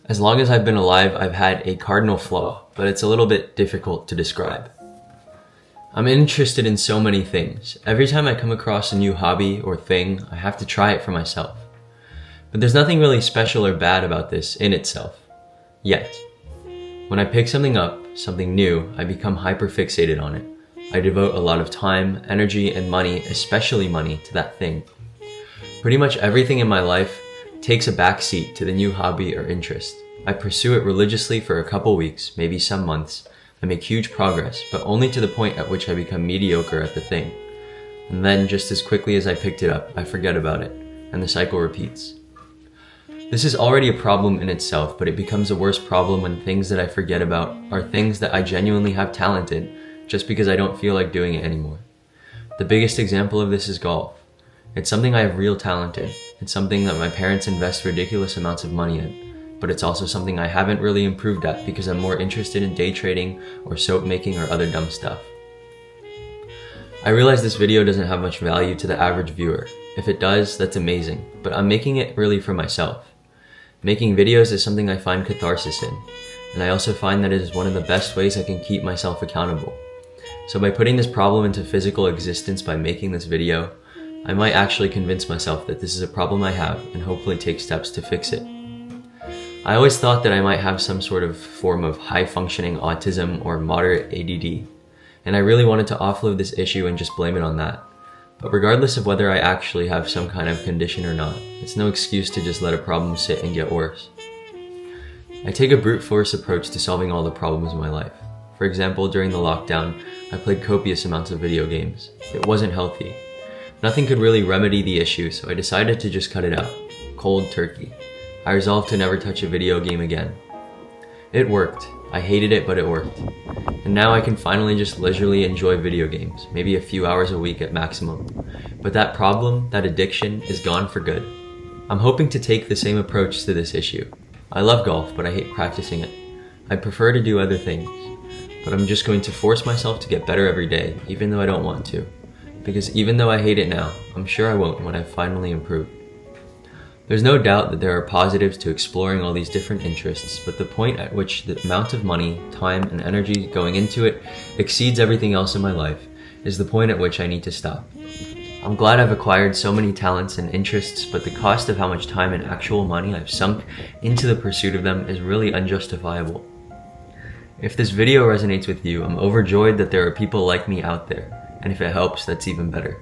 As long as I've been alive, I've had a cardinal flaw, but it's a little bit difficult to describe. I'm interested in so many things. Every time I come across a new hobby or thing, I have to try it for myself. But there's nothing really special or bad about this in itself. Yet. When I pick something up, something new, I become hyper-fixated on it. I devote a lot of time, energy, and money, especially money, to that thing. Pretty much everything in my life takes a backseat to the new hobby or interest. I pursue it religiously for a couple weeks, maybe some months. I make huge progress, but only to the point at which I become mediocre at the thing. And then, just as quickly as I picked it up, I forget about it, and the cycle repeats. This is already a problem in itself, but it becomes a worse problem when things that I forget about are things that I genuinely have talent in, just because I don't feel like doing it anymore. The biggest example of this is golf. It's something I have real talent in. It's something that my parents invest ridiculous amounts of money in. But it's also something I haven't really improved at because I'm more interested in day trading or soap making or other dumb stuff. I realize this video doesn't have much value to the average viewer. If it does, that's amazing, but I'm making it really for myself. Making videos is something I find catharsis in, and I also find that it is one of the best ways I can keep myself accountable. So by putting this problem into physical existence by making this video, I might actually convince myself that this is a problem I have and hopefully take steps to fix it. I always thought that I might have some sort of form of high-functioning autism or moderate ADD, and I really wanted to offload this issue and just blame it on that. But regardless of whether I actually have some kind of condition or not, it's no excuse to just let a problem sit and get worse. I take a brute force approach to solving all the problems in my life. For example, during the lockdown, I played copious amounts of video games. It wasn't healthy. Nothing could really remedy the issue, so I decided to just cut it out. Cold turkey. I resolved to never touch a video game again. It worked. I hated it, but it worked. And now I can finally just leisurely enjoy video games, maybe a few hours a week at maximum. But that problem, that addiction, is gone for good. I'm hoping to take the same approach to this issue. I love golf, but I hate practicing it. I prefer to do other things. But I'm just going to force myself to get better every day, even though I don't want to. Because even though I hate it now, I'm sure I won't when I finally improve. There's no doubt that there are positives to exploring all these different interests, but the point at which the amount of money, time, and energy going into it exceeds everything else in my life is the point at which I need to stop. I'm glad I've acquired so many talents and interests, but the cost of how much time and actual money I've sunk into the pursuit of them is really unjustifiable. If this video resonates with you, I'm overjoyed that there are people like me out there, and if it helps, that's even better.